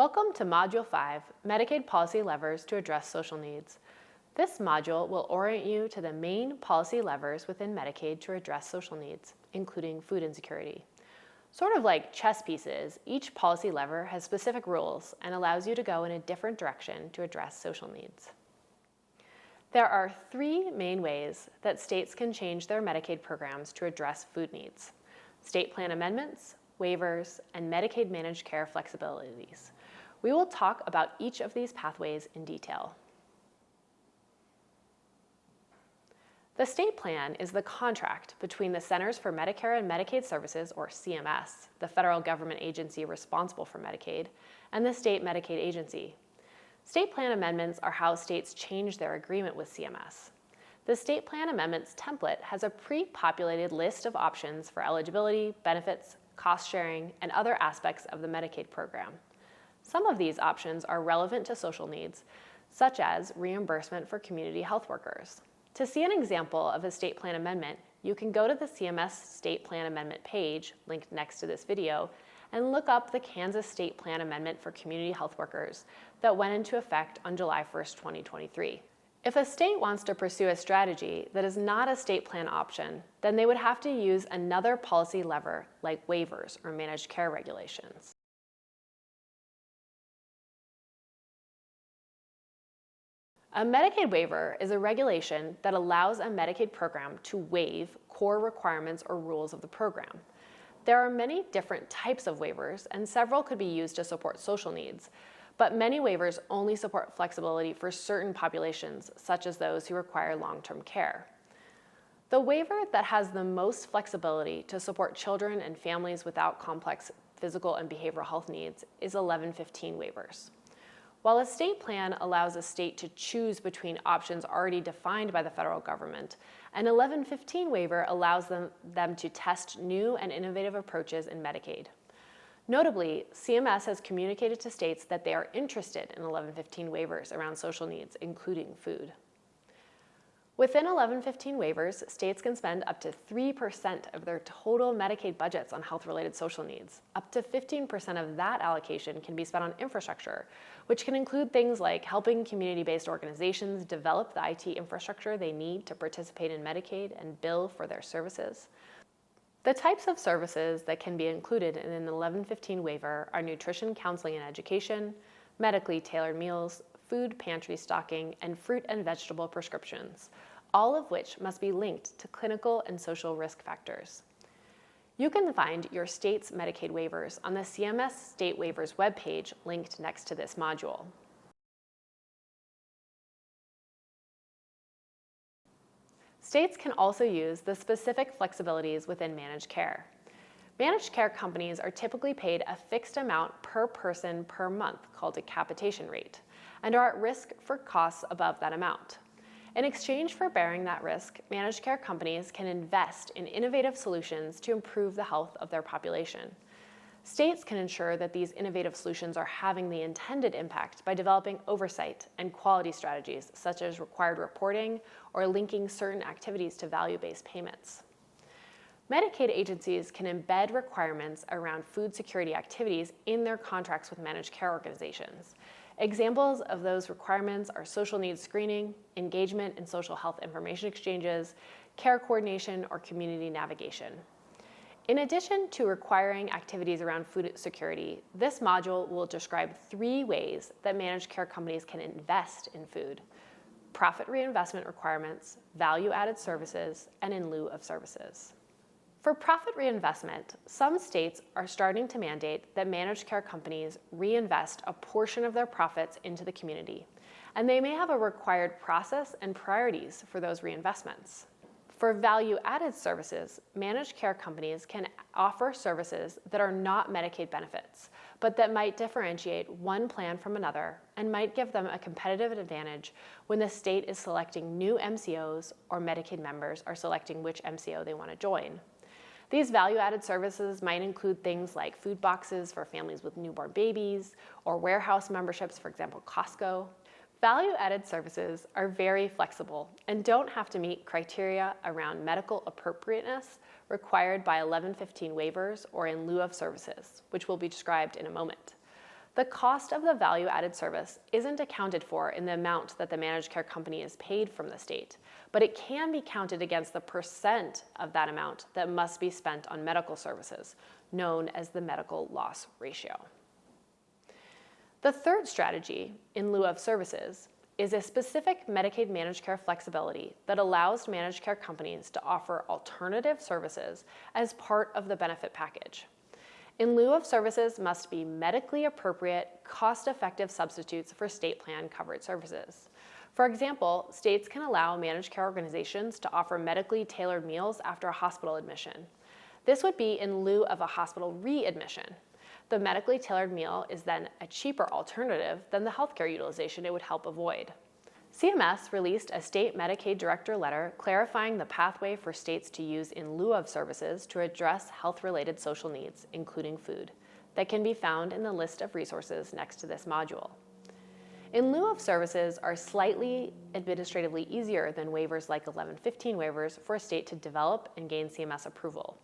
Welcome to Module 5, Medicaid Policy Levers to Address Social Needs. This module will orient you to the main policy levers within Medicaid to address social needs, including food insecurity. Sort of like chess pieces, each policy lever has specific rules and allows you to go in a different direction to address social needs. There are three main ways that states can change their Medicaid programs to address food needs: state plan amendments, waivers, and Medicaid managed care flexibilities. We will talk about each of these pathways in detail. The state plan is the contract between the Centers for Medicare and Medicaid Services, or CMS, the federal government agency responsible for Medicaid, and the state Medicaid agency. State plan amendments are how states change their agreement with CMS. The state plan amendments template has a pre-populated list of options for eligibility, benefits, cost sharing, and other aspects of the Medicaid program. Some of these options are relevant to social needs, such as reimbursement for community health workers. To see an example of a state plan amendment, you can go to the CMS State Plan Amendment page, linked next to this video, and look up the Kansas State Plan Amendment for Community Health Workers that went into effect on July 1st, 2023. If a state wants to pursue a strategy that is not a state plan option, then they would have to use another policy lever like waivers or managed care regulations. A Medicaid waiver is a regulation that allows a Medicaid program to waive core requirements or rules of the program. There are many different types of waivers, and several could be used to support social needs, but many waivers only support flexibility for certain populations, such as those who require long-term care. The waiver that has the most flexibility to support children and families without complex physical and behavioral health needs is 1115 waivers. While a state plan allows a state to choose between options already defined by the federal government, an 1115 waiver allows them to test new and innovative approaches in Medicaid. Notably, CMS has communicated to states that they are interested in 1115 waivers around social needs, including food. Within 1115 waivers, states can spend up to 3% of their total Medicaid budgets on health-related social needs. Up to 15% of that allocation can be spent on infrastructure, which can include things like helping community-based organizations develop the IT infrastructure they need to participate in Medicaid and bill for their services. The types of services that can be included in an 1115 waiver are nutrition, counseling, and education, medically tailored meals, food pantry stocking, and fruit and vegetable prescriptions, all of which must be linked to clinical and social risk factors. You can find your state's Medicaid waivers on the CMS State Waivers webpage linked next to this module. States can also use the specific flexibilities within managed care. Managed care companies are typically paid a fixed amount per person per month, called a capitation rate, and are at risk for costs above that amount. In exchange for bearing that risk, managed care companies can invest in innovative solutions to improve the health of their population. States can ensure that these innovative solutions are having the intended impact by developing oversight and quality strategies, such as required reporting or linking certain activities to value-based payments. Medicaid agencies can embed requirements around food security activities in their contracts with managed care organizations. Examples of those requirements are social needs screening, engagement in social health information exchanges, care coordination, or community navigation. In addition to requiring activities around food security, this module will describe three ways that managed care companies can invest in food: profit reinvestment requirements, value-added services, and in lieu of services. For profit reinvestment, some states are starting to mandate that managed care companies reinvest a portion of their profits into the community, and they may have a required process and priorities for those reinvestments. For value-added services, managed care companies can offer services that are not Medicaid benefits, but that might differentiate one plan from another and might give them a competitive advantage when the state is selecting new MCOs or Medicaid members are selecting which MCO they want to join. These value-added services might include things like food boxes for families with newborn babies, or warehouse memberships, for example, Costco. Value-added services are very flexible and don't have to meet criteria around medical appropriateness required by 1115 waivers or in lieu of services, which will be described in a moment. The cost of the value-added service isn't accounted for in the amount that the managed care company is paid from the state, but it can be counted against the percent of that amount that must be spent on medical services, known as the medical loss ratio. The third strategy, in lieu of services, is a specific Medicaid managed care flexibility that allows managed care companies to offer alternative services as part of the benefit package. In lieu of services must be medically appropriate, cost-effective substitutes for state plan covered services. For example, states can allow managed care organizations to offer medically tailored meals after a hospital admission. This would be in lieu of a hospital readmission. The medically tailored meal is then a cheaper alternative than the healthcare utilization it would help avoid. CMS released a state Medicaid director letter clarifying the pathway for states to use in lieu of services to address health-related social needs, including food, that can be found in the list of resources next to this module. In lieu of services are slightly administratively easier than waivers like 1115 waivers for a state to develop and gain CMS approval.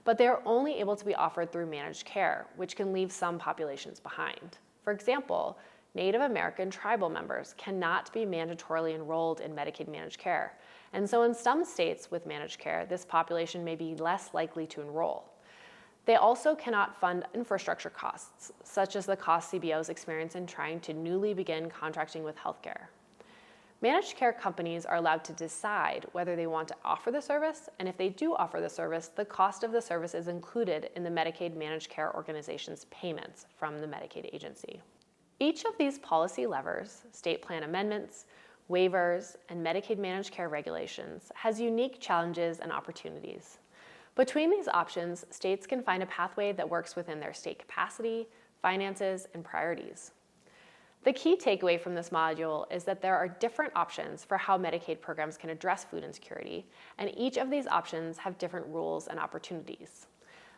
But they are only able to be offered through managed care, which can leave some populations behind. For example, Native American tribal members cannot be mandatorily enrolled in Medicaid managed care, and so in some states with managed care, this population may be less likely to enroll. They also cannot fund infrastructure costs, such as the costs CBOs experience in trying to newly begin contracting with healthcare. Managed care companies are allowed to decide whether they want to offer the service, and if they do offer the service, the cost of the service is included in the Medicaid managed care organization's payments from the Medicaid agency. Each of these policy levers, state plan amendments, waivers, and Medicaid managed care regulations, has unique challenges and opportunities. Between these options, states can find a pathway that works within their state capacity, finances, and priorities. The key takeaway from this module is that there are different options for how Medicaid programs can address food insecurity, and each of these options have different rules and opportunities.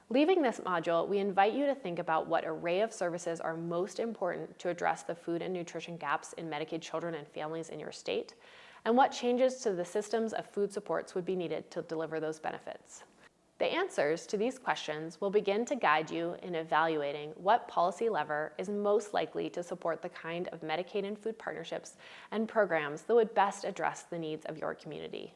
Leaving this module, we invite you to think about what array of services are most important to address the food and nutrition gaps in Medicaid children and families in your state, and what changes to the systems of food supports would be needed to deliver those benefits. The answers to these questions will begin to guide you in evaluating what policy lever is most likely to support the kind of Medicaid and food partnerships and programs that would best address the needs of your community.